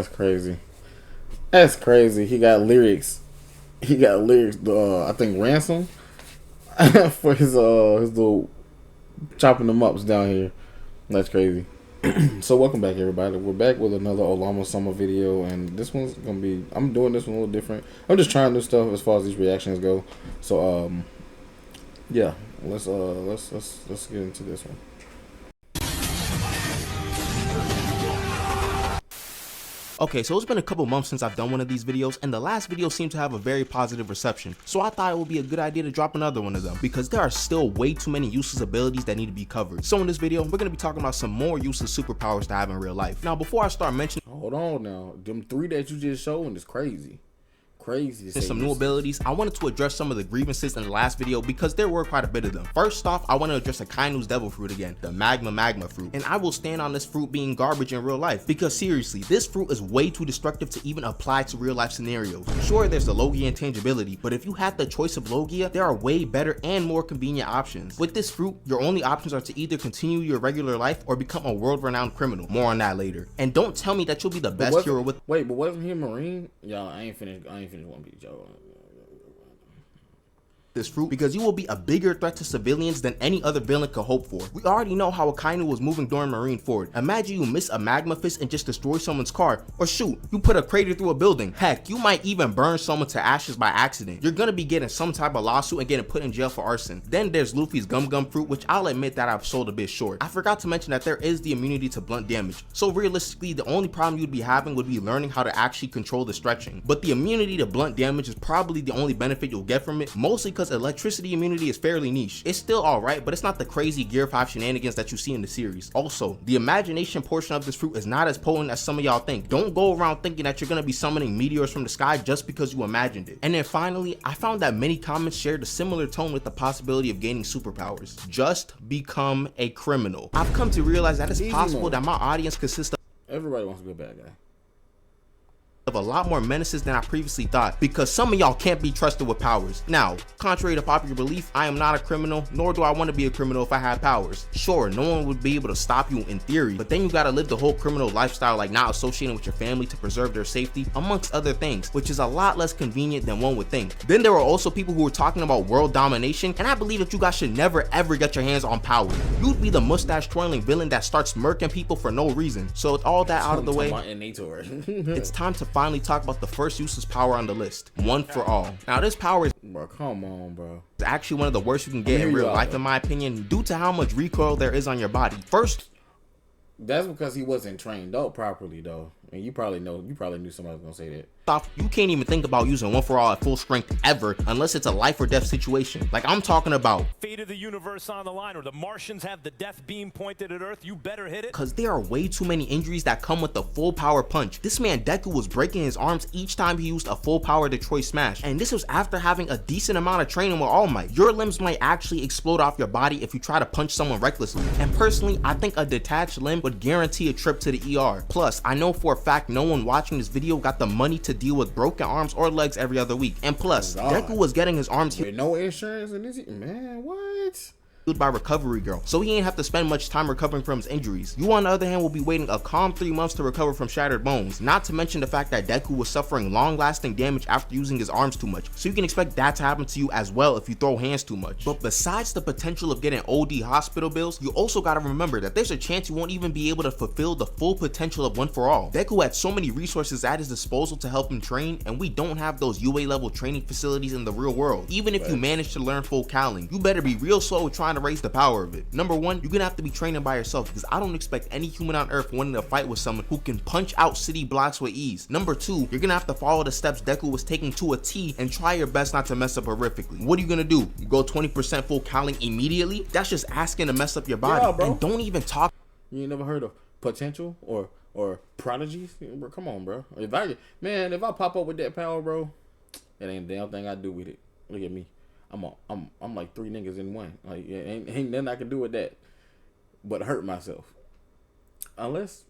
That's crazy. That's crazy. He got lyrics. He got lyrics. I think ransom for his little chopping them ups down here. That's crazy. So welcome back, everybody. We're back with another Olamasama video, and this one's gonna be. I'm doing this one a little different. I'm just trying new stuff as far as these reactions go. So yeah, let's get into this one. Okay, so it's been a couple months since I've done one of these videos, and the last video seemed to have a very positive reception, so I thought it would be a good idea to drop another one of them, because there are still way too many useless abilities that need to be covered. So in this video, we're going to be talking about some more useless superpowers to have in real life. Now, before I start mentioning— Hold on now, them three that you just showing is crazy. There's some new abilities. I wanted to address some of the grievances in the last video because there were quite a bit of them. First off, I want to address Akainu's devil fruit again, the magma fruit, and I will stand on this fruit being garbage in real life, because seriously, this fruit is way too destructive to even apply to real life scenarios. Sure, there's the Logia intangibility, but if you had the choice of Logia, there are way better and more convenient options. With this fruit, your only options are to either continue your regular life or become a world-renowned criminal. More on that later. And don't tell me that you'll be the best hero with— Wait, but wasn't he a Marine? Y'all, I ain't finished One Piece, y'all. this fruit, because you will be a bigger threat to civilians than any other villain could hope for. We already know how Akainu was moving during Marineford. Imagine you miss a magma fist and just destroy someone's car, or shoot, you put a crater through a building. Heck, you might even burn someone to ashes by accident. You're gonna be getting some type of lawsuit and getting put in jail for arson. Then there's Luffy's gum fruit, which I'll admit that I've sold a bit short. I forgot to mention that there is the immunity to blunt damage, so realistically the only problem you'd be having would be learning how to actually control the stretching. But the immunity to blunt damage is probably the only benefit you'll get from it, mostly because electricity immunity is fairly niche. It's still alright, but it's not the crazy Gear 5 shenanigans that you see in the series. Also, the imagination portion of this fruit is not as potent as some of y'all think. Don't go around thinking that you're gonna be summoning meteors from the sky just because you imagined it. And then finally, I found that many comments shared a similar tone with the possibility of gaining superpowers. Just become a criminal. I've come to realize that it's possible that my audience consists of— everybody wants to be a bad guy. Of a lot more menaces than I previously thought, because some of y'all can't be trusted with powers. Now, contrary to popular belief, I am not a criminal, nor do I want to be a criminal if I had powers. Sure, no one would be able to stop you in theory, but then you gotta live the whole criminal lifestyle, like not associating with your family to preserve their safety, amongst other things, which is a lot less convenient than one would think. Then there were also people who were talking about world domination, and I believe that you guys should never ever get your hands on power. You'd be the mustache twirling villain that starts murking people for no reason. So with all that out of the way, it's time to finally talk about the first useless power on the list, One for All. Now this power is— bro, come on, bro. It's actually one of the worst you can get in real life, in my opinion, due to how much recoil there is on your body. First, that's because he wasn't trained up properly, though. And you probably knew somebody was gonna say that. You can't even think about using One for All at full strength ever unless it's a life or death situation. Like I'm talking about fate of the universe on the line, or the Martians have the death beam pointed at Earth, you better hit it. Because there are way too many injuries that come with the full power punch. This man Deku was breaking his arms each time he used a full power Detroit smash, and this was after having a decent amount of training with All Might. Your limbs might actually explode off your body if you try to punch someone recklessly, and personally I think a detached limb would guarantee a trip to the ER. Plus, I know for a fact no one watching this video got the money to deal with broken arms or legs every other week. And plus, Deku was getting his arms with no insurance in this, man. What? By Recovery Girl, so he ain't have to spend much time recovering from his injuries. You on the other hand will be waiting a calm 3 months to recover from shattered bones, not to mention the fact that Deku was suffering long-lasting damage after using his arms too much, so you can expect that to happen to you as well if you throw hands too much. But besides the potential of getting OD hospital bills, you also gotta remember that there's a chance you won't even be able to fulfill the full potential of One for All. Deku had so many resources at his disposal to help him train, and we don't have those UA level training facilities in the real world. Even if you manage to learn full Cowling, you better be real slow trying to raise the power of it. Number one, you're gonna have to be training by yourself, because I don't expect any human on Earth wanting to fight with someone who can punch out city blocks with ease. Number two, you're gonna have to follow the steps Deku was taking to a T and try your best not to mess up horrifically. What are you gonna do? You go 20% full Cowling immediately? That's just asking to mess up your body. Yeah, bro. And don't even talk— you ain't never heard of potential or prodigies? Bro, come on, bro. If I pop up with that power, bro, it ain't the damn thing I do with it. Look at me. I'm like 3 niggas in one. Like, yeah, ain't nothing I can do with that but hurt myself. Unless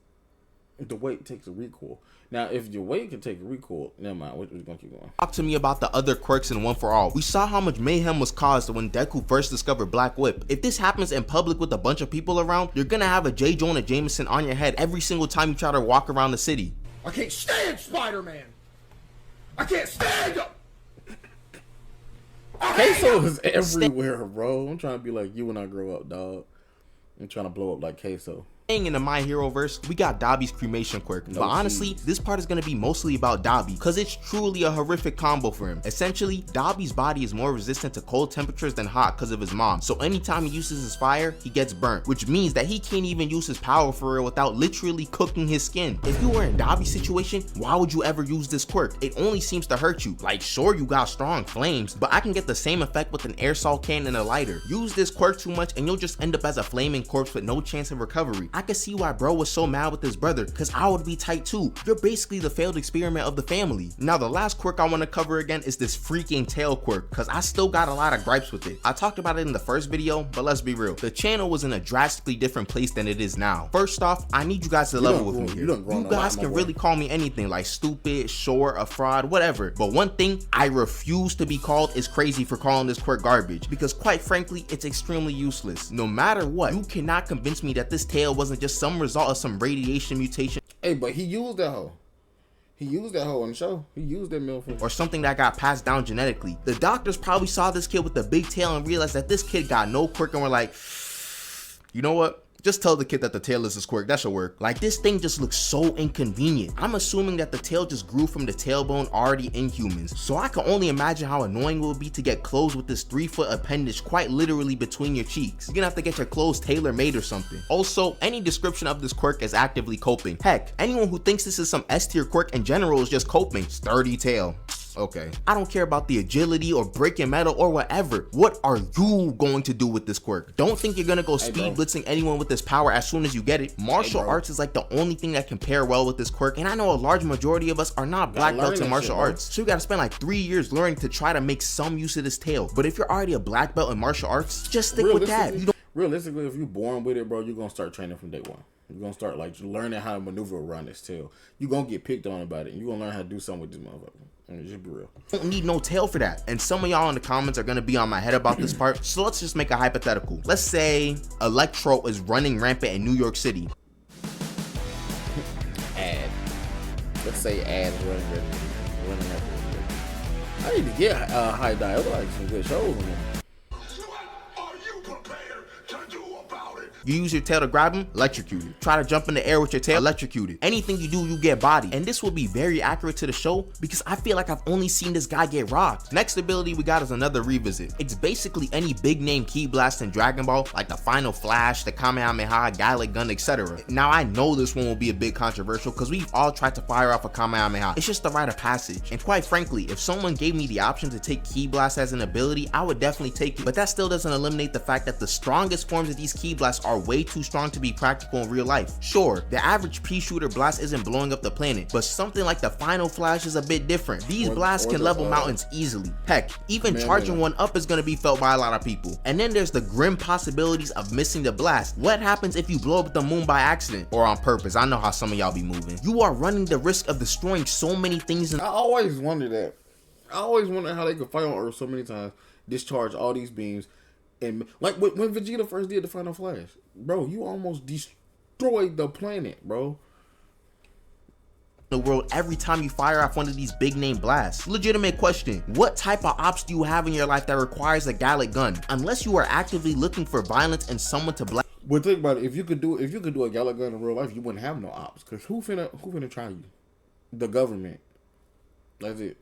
the weight takes a recoil. Now, if your weight can take a recoil, never mind. We're gonna keep going. Talk to me about the other quirks in One for All. We saw how much mayhem was caused when Deku first discovered Black Whip. If this happens in public with a bunch of people around, you're gonna have a J. Jonah Jameson on your head every single time you try to walk around the city. I can't stand Spider-Man. I can't stand him. Queso is everywhere, bro. I'm trying to be like you when I grow up, dog. I'm trying to blow up like Queso. In the My Hero verse, we got Dobby's cremation quirk, but honestly, this part is going to be mostly about Dobby, because it's truly a horrific combo for him. Essentially, Dobby's body is more resistant to cold temperatures than hot because of his mom, so anytime he uses his fire, he gets burnt, which means that he can't even use his power for real without literally cooking his skin. If you were in Dobby's situation, why would you ever use this quirk? It only seems to hurt you. Like, sure, you got strong flames, but I can get the same effect with an aerosol can and a lighter. Use this quirk too much and you'll just end up as a flaming corpse with no chance of recovery. I can see why bro was so mad with his brother, because I would be tight too. You're basically the failed experiment of the family. Now the last quirk I want to cover again is this freaking tail quirk, because I still got a lot of gripes with it. I talked about it in the first video, but let's be real, the channel was in a drastically different place than it is now. First off, I need you guys to level with me here. You guys can really call me anything, like stupid, short, a fraud, whatever, but one thing I refuse to be called is crazy for calling this quirk garbage, because quite frankly it's extremely useless. No matter what, you cannot convince me that this tail wasn't just some result of some radiation mutation. Hey, but he used that hoe. He used that hoe on the show. He used that milk or something that got passed down genetically. The doctors probably saw this kid with the big tail and realized that this kid got no quirk and were like, you know what? Just tell the kid that the tail is his quirk, that should work. Like, this thing just looks so inconvenient. I'm assuming that the tail just grew from the tailbone already in humans. So I can only imagine how annoying it would be to get clothes with this 3-foot appendage quite literally between your cheeks. You're gonna have to get your clothes tailor-made or something. Also, any description of this quirk is actively coping. Heck, anyone who thinks this is some S-tier quirk in general is just coping. Sturdy tail. Okay. I don't care about the agility or breaking metal or whatever. What are you going to do with this quirk? Don't think you're gonna go speed blitzing anyone with this power as soon as you get it. Martial arts is like the only thing that can pair well with this quirk, and I know a large majority of us are not black belts in martial arts, so you gotta spend like 3 years learning to try to make some use of this tail. But if you're already a black belt in martial arts, just stick with that. Realistically, if you're born with it, bro, you're gonna start training from day one. You're gonna start like learning how to maneuver around this tail. You're gonna get picked on about it, and you're gonna learn how to do something with this motherfucker. I mean, just be real. Don't need no tail for that. And some of y'all in the comments are gonna be on my head about this part, so let's just make a hypothetical. Let's say Electro is running rampant in New York City. Let's say Ad is running rampant. I need to get High Dive. I like some good shows on them. You use your tail to grab him, electrocuted. Try to jump in the air with your tail, electrocuted. Anything you do, you get bodied. And this will be very accurate to the show because I feel like I've only seen this guy get rocked. Next ability we got is another revisit. It's basically any big name key blast in Dragon Ball, like the Final Flash, the Kamehameha, Gallic Gun, etc. Now I know this one will be a bit controversial because we've all tried to fire off a Kamehameha. It's just the rite of passage. And quite frankly, if someone gave me the option to take key blast as an ability, I would definitely take it. But that still doesn't eliminate the fact that the strongest forms of these key blasts are way too strong to be practical in real life. Sure, the average pea shooter blast isn't blowing up the planet, but something like the Final Flash is a bit different. These blasts can level mountains easily. Heck, even charging one up is going to be felt by a lot of people. And then there's the grim possibilities of missing the blast. What happens if you blow up the moon by accident or on purpose? I know how some of y'all be moving. You are running the risk of destroying so many things. I always wonder that. I always wonder how they could fight on Earth so many times, discharge all these beams. And like when Vegeta first did the Final Flash, bro, you almost destroyed the planet, bro. The world every time you fire off one of these big name blasts. Legitimate question, what type of ops do you have in your life that requires a Gallic gun? Unless you are actively looking for violence and someone to blast. But think about it, if you could do a Gallic gun in real life, you wouldn't have no ops. Cause who finna try you? The government. That's it.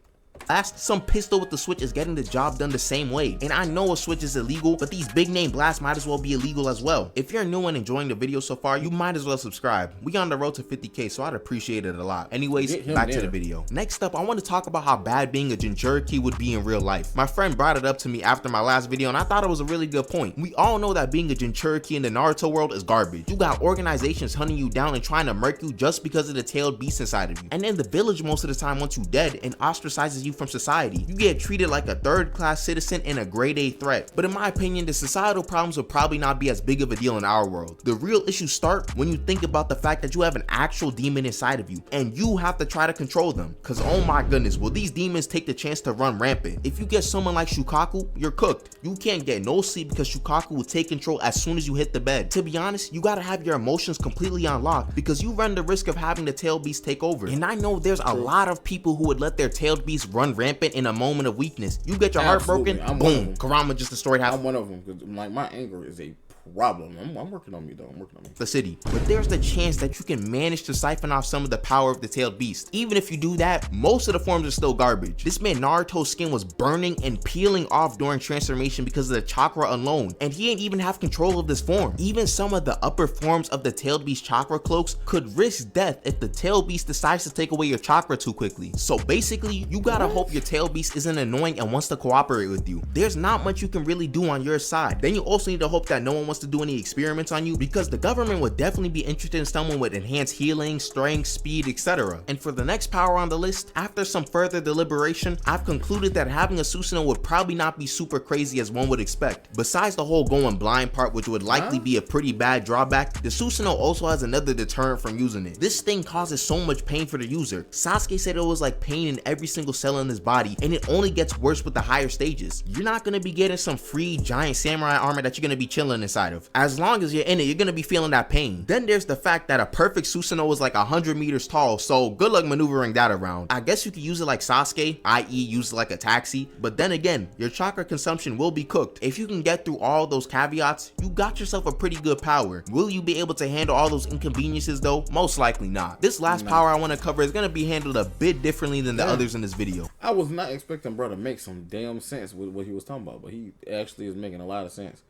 Some pistol with the switch is getting the job done the same way. And I know a switch is illegal, but these big name blasts might as well be illegal as well. If you're new and enjoying the video so far, you might as well subscribe. We on the road to 50K, so I'd appreciate it a lot. Anyways, back to the video. Next up, I want to talk about how bad being a Jinchuriki would be in real life. My friend brought it up to me after my last video, and I thought it was a really good point. We all know that being a Jinchuriki in the Naruto world is garbage. You got organizations hunting you down and trying to murk you just because of the tailed beast inside of you. And then the village most of the time wants you dead and ostracizes you you from society. You get treated like a third-class citizen and a grade A threat. But in my opinion, the societal problems will probably not be as big of a deal in our world. The real issues start when you think about the fact that you have an actual demon inside of you and you have to try to control them. Cause oh my goodness, will these demons take the chance to run rampant? If you get someone like Shukaku, you're cooked. You can't get no sleep because Shukaku will take control as soon as you hit the bed. To be honest, you gotta have your emotions completely unlocked because you run the risk of having the tailed beast take over. And I know there's a lot of people who would let their tailed beast run rampant in a moment of weakness. You get your heart broken, boom, Kurama just destroyed half. I'm one of them because like my anger is a problem. I'm working on me though. I'm working on me. The city. But there's the chance that you can manage to siphon off some of the power of the tailed beast. Even if you do that, most of the forms are still garbage. This man Naruto's skin was burning and peeling off during transformation because of the chakra alone, and he ain't even have control of this form. Even some of the upper forms of the tailed beast chakra cloaks could risk death if the tailed beast decides to take away your chakra too quickly. So basically, you gotta hope your tailed beast isn't annoying and wants to cooperate with you. There's not much you can really do on your side. Then you also need to hope that no one wants to do any experiments on you, because the government would definitely be interested in someone with enhanced healing, strength, speed, etc. And for the next power on the list, after some further deliberation, I've concluded that having a Susanoo would probably not be super crazy as one would expect. Besides the whole going blind part, which would likely be a pretty bad drawback, the Susanoo also has another deterrent from using it. This thing causes so much pain for the user. Sasuke said it was like pain in every single cell in his body, and it only gets worse with the higher stages. You're not gonna be getting some free giant samurai armor that you're gonna be chilling inside of. As long as you're in it, you're gonna be feeling that pain. Then there's the fact that a perfect Susanoo is like 100 meters tall, so good luck maneuvering that around. I guess you could use it like Sasuke, i.e. use it like a taxi, but then again, your chakra consumption will be cooked. If you can get through all those caveats, you got yourself a pretty good power. Will you be able to handle all those inconveniences though? Most likely not. This last power I want to cover is gonna be handled a bit differently than the others in this video. I was not expecting bro to make some damn sense with what he was talking about, but he actually is making a lot of sense.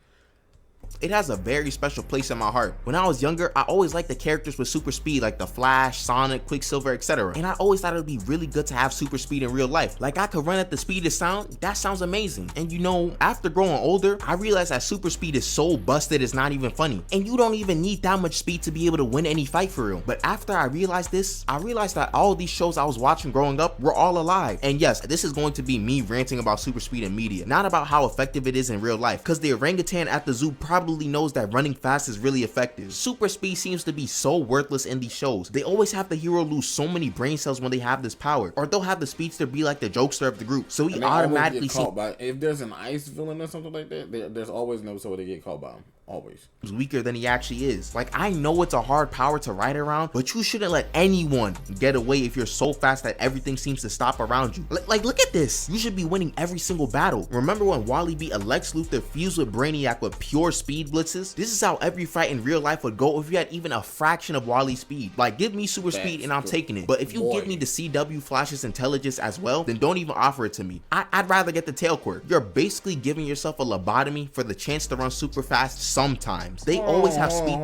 It has a very special place in my heart. When I was younger, I always liked the characters with super speed like the Flash, Sonic, Quicksilver, etc. And I always thought it would be really good to have super speed in real life. Like I could run at the speed of sound, that sounds amazing. And you know, after growing older, I realized that super speed is so busted it's not even funny. And you don't even need that much speed to be able to win any fight for real. But after I realized this, I realized that all these shows I was watching growing up were all a lie. And yes, this is going to be me ranting about super speed in media, not about how effective it is in real life, because the orangutan at the zoo probably knows that running fast is really effective. Super speed seems to be so worthless in these shows. They always have the hero lose so many brain cells when they have this power, or they'll have the speedster be like the jokester of the group, so he automatically caught by, if there's an ice villain or something like that, there's always an episode where they get caught by him. Always. He's weaker than he actually is. Like, I know it's a hard power to ride around, but you shouldn't let anyone get away if you're so fast that everything seems to stop around you. Like look at this. You should be winning every single battle. Remember when Wally beat a Lex Luthor fused with Brainiac with pure speed blitzes? This is how every fight in real life would go if you had even a fraction of Wally's speed. Like, give me super speed and I'm taking it. But if you give me the CW Flash's intelligence as well, then don't even offer it to me. I'd rather get the tail quirk. You're basically giving yourself a lobotomy for the chance to run super fast sometimes. They always have speed.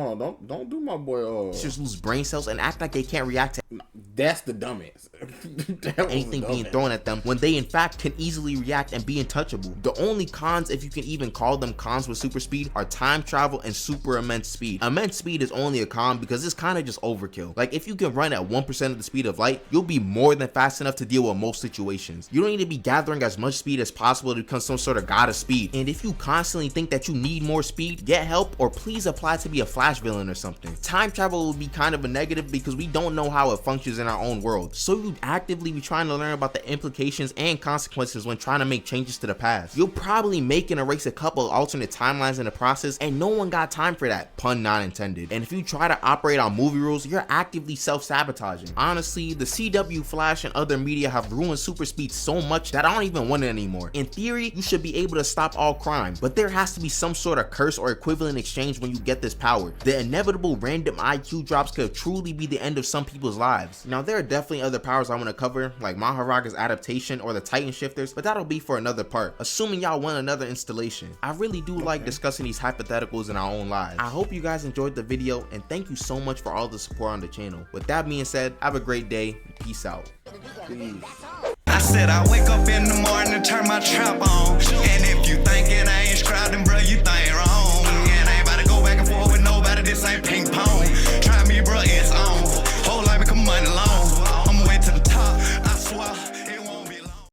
Don't do my boy. Just lose brain cells and act like they can't react to that's the dumbest. anything being thrown at them when they in fact can easily react and be untouchable. The only cons, if you can even call them cons with super speed, are time travel and super immense speed. Immense speed is only a con because it's kind of just overkill. Like, if you can run at 1% of the speed of light, you'll be more than fast enough to deal with most situations. You don't need to be gathering as much speed as possible to become some sort of god of speed. And if you constantly think that you need more speed, get help or please apply to be a Flash villain or something. Time travel will be kind of a negative because we don't know how it functions in our own world, so you'd actively be trying to learn about the implications and consequences when trying to make changes to the past. You'll probably make and erase a couple alternate timelines in the process, and no one got time for that, pun not intended. And if you try to operate on movie rules, you're actively self-sabotaging. Honestly, the CW Flash and other media have ruined super speed so much that I don't even want it anymore. In theory, you should be able to stop all crime, but there has to be some sort of curse or equivalent exchange when you get this power. The inevitable random IQ drops could truly be the end of some people's lives. Now, there are definitely other powers I want to cover, like Maharaga's adaptation or the Titan shifters, but that'll be for another part, assuming y'all want another installation. I really do like discussing these hypotheticals in our own lives. I hope you guys enjoyed the video, and thank you so much for all the support on the channel. With that being said, have a great day. Peace out. Peace. I said I wake up in the morning and turn my trap on.